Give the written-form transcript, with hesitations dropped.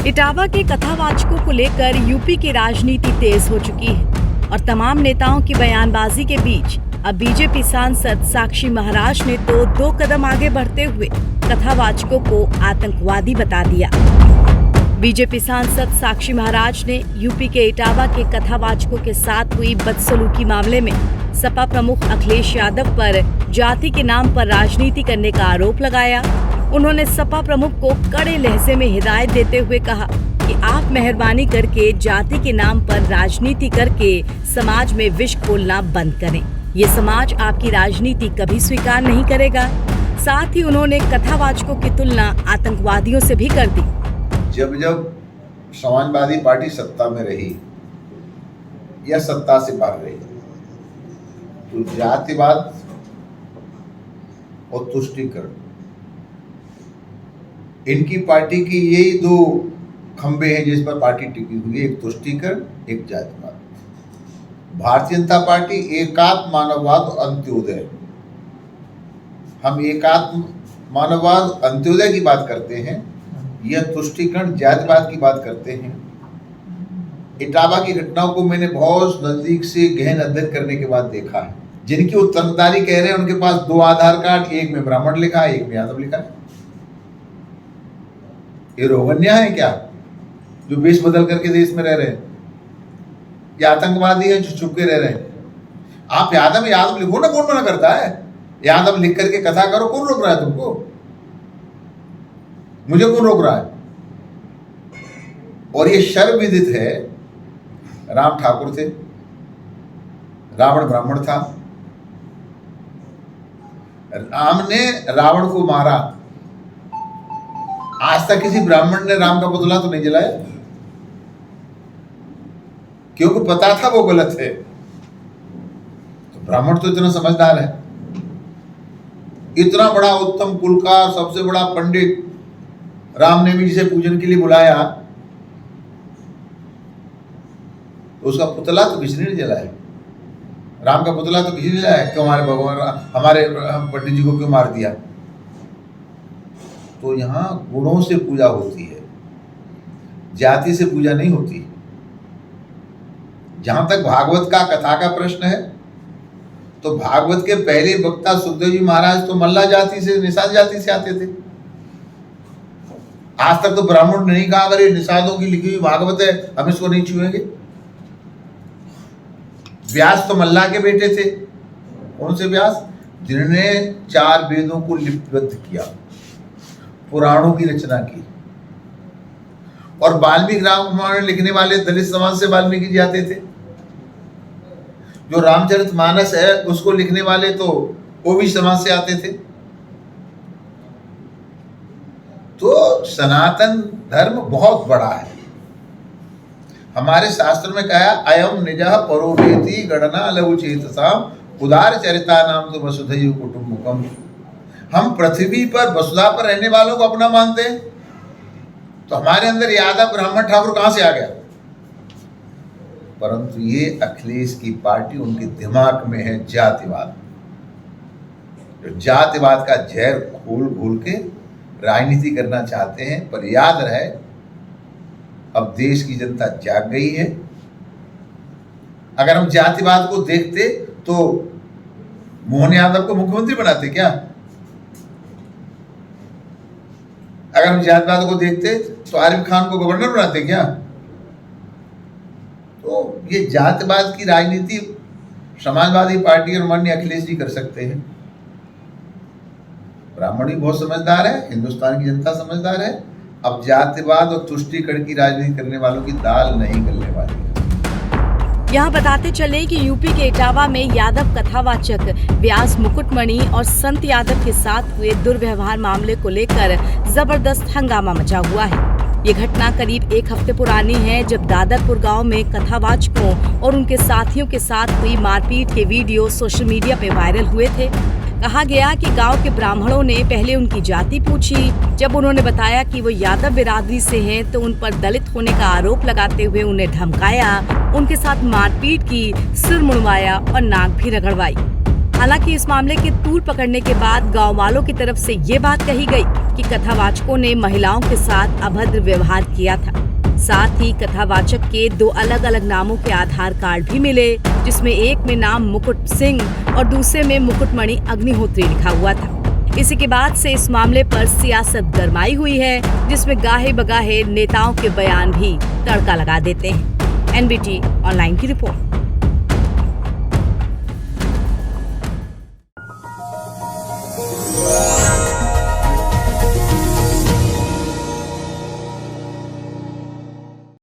इटावा के कथावाचकों को लेकर यूपी की राजनीति तेज हो चुकी है और तमाम नेताओं की बयानबाजी के बीच अब बीजेपी सांसद साक्षी महाराज ने तो 2 कदम आगे बढ़ते हुए कथावाचकों को आतंकवादी बता दिया। बीजेपी सांसद साक्षी महाराज ने यूपी के इटावा के कथावाचकों के साथ हुई बदसलूकी मामले में सपा प्रमुख अखिलेश यादव पर जाति के नाम पर राजनीति करने का आरोप लगाया। उन्होंने सपा प्रमुख को कड़े लहजे में हिदायत देते हुए कहा कि आप मेहरबानी करके जाति के नाम पर राजनीति करके समाज में विष घोलना बंद करें। ये समाज आपकी राजनीति कभी स्वीकार नहीं करेगा। साथ ही उन्होंने कथावाचकों की तुलना आतंकवादियों से भी कर दी। जब समाजवादी पार्टी सत्ता में रही या सत्ता से बाहर रही तो जातिवाद और तुष्टीकरण, इनकी पार्टी की यही 2 खंबे हैं जिस पर पार्टी टिकी हुई है, एक तुष्टीकरण, एक जातिवाद। भारतीय जनता पार्टी एकात्म मानववाद और अंत्योदय, हम एकात्म मानववाद अंत्योदय की बात करते हैं, यह तुष्टीकरण जातिवाद की बात करते हैं। इटावा की घटनाओं को मैंने बहुत नजदीक से गहन अध्ययन करने के बाद देखा है। जिनकी उत्तरदारी कह रहे हैं उनके पास 2 आधार कार्ड, एक में ब्राह्मण लिखा है, एक में यादव लिखा है। ये रोहंग्या है क्या जो वेश बदल करके देश में रह रहे हैं? ये आतंकवादी है जो छुप के रह रहे हैं? आप यादव लिखो ना, कौन मना करता है? यादव लिख करके कथा करो, कौन रोक रहा है तुमको? मुझे कौन रोक रहा है? और ये सर्वविदित है, राम ठाकुर थे, रावण ब्राह्मण था, राम ने रावण को मारा। आज तक किसी ब्राह्मण ने राम का पुतला तो नहीं जलाया, क्योंकि पता था वो गलत है। तो ब्राह्मण तो इतना समझदार है, इतना बड़ा उत्तम कुल का सबसे बड़ा पंडित राम ने भी जिसे पूजन के लिए बुलाया, तो उसका पुतला तो किसी ने नहीं जलाया। राम का पुतला तो किसी ने जलाया, क्यों हमारे भगवान, हमारे पंडित जी को क्यों मार दिया? तो यहाँ गुणों से पूजा होती है, जाति से पूजा नहीं होती। जहां तक भागवत का कथा का प्रश्न है, तो भागवत के पहले वक्ता सुखदेव जी महाराज तो मल्ला जाति से, निषाद जाति से आते थे। आज तक तो ब्राह्मण ने नहीं कहा अगर ये निषादों की लिखी हुई भागवत है हम इसको नहीं छुएंगे। व्यास तो मल्ला के बेटे थे। कौन से व्यास? जिन्होंने 4 वेदों को लिपिबद्ध किया, पुराणों की रचना की। और वाल्मीकि रामायण लिखने वाले दलित समाज से वाल्मीकि जी आते थे। जो रामचरितमानस है उसको लिखने वाले तो ओबीसी समाज से आते थे। तो सनातन धर्म बहुत बड़ा है। हमारे शास्त्र में कहा अयम निजः परोवेति गणना लघु चेतसाम उदार चरिता नाम तो वसुधैव कुटुम्बकम। हम पृथ्वी पर वसुधा पर रहने वालों को अपना मानते हैं, तो हमारे अंदर यादव ब्राह्मण ठाकुर कहां से आ गया? परंतु ये अखिलेश की पार्टी, उनके दिमाग में है जातिवाद। जो जातिवाद का जहर घोल के राजनीति करना चाहते हैं। पर याद रहे, अब देश की जनता जाग गई है। अगर हम जातिवाद को देखते तो मोहन यादव को मुख्यमंत्री बनाते क्या? अगर हम जातिवाद को देखते तो आरिफ खान को गवर्नर बनाते क्या? तो ये जातिवाद की राजनीति समाजवादी पार्टी और माननीय अखिलेश जी कर सकते हैं। ब्राह्मण भी बहुत समझदार है, हिंदुस्तान की जनता समझदार है। अब जातिवाद और तुष्टीकरण की राजनीति करने वालों की दाल नहीं गलने वाली है। यहाँ बताते चले कि यूपी के इटावा में यादव कथावाचक व्यास मुकुटमणि और संत यादव के साथ हुए दुर्व्यवहार मामले को लेकर जबरदस्त हंगामा मचा हुआ है। ये घटना करीब 1 हफ्ते पुरानी है, जब दादरपुर गांव में कथावाचकों और उनके साथियों के साथ हुई मारपीट के वीडियो सोशल मीडिया पे वायरल हुए थे। कहा गया कि गांव के ब्राह्मणों ने पहले उनकी जाति पूछी। जब उन्होंने बताया कि वो यादव बिरादरी से हैं, तो उन पर दलित होने का आरोप लगाते हुए उन्हें धमकाया, उनके साथ मारपीट की, सिर मुड़वाया और नाक भी रगड़वाई। हालांकि इस मामले के तूल पकड़ने के बाद गांव वालों की तरफ से ये बात कही गई कि कथावाचकों ने महिलाओं के साथ अभद्र व्यवहार किया था। साथ ही कथावाचक के 2 अलग-अलग नामों के आधार कार्ड भी मिले, जिसमें एक में नाम मुकुट सिंह और दूसरे में मुकुटमणि अग्निहोत्री लिखा हुआ था। इसी के बाद से इस मामले पर सियासत गरमाई हुई है, जिसमें गाहे बगाहे नेताओं के बयान भी तड़का लगा देते हैं। NBT ऑनलाइन की रिपोर्ट।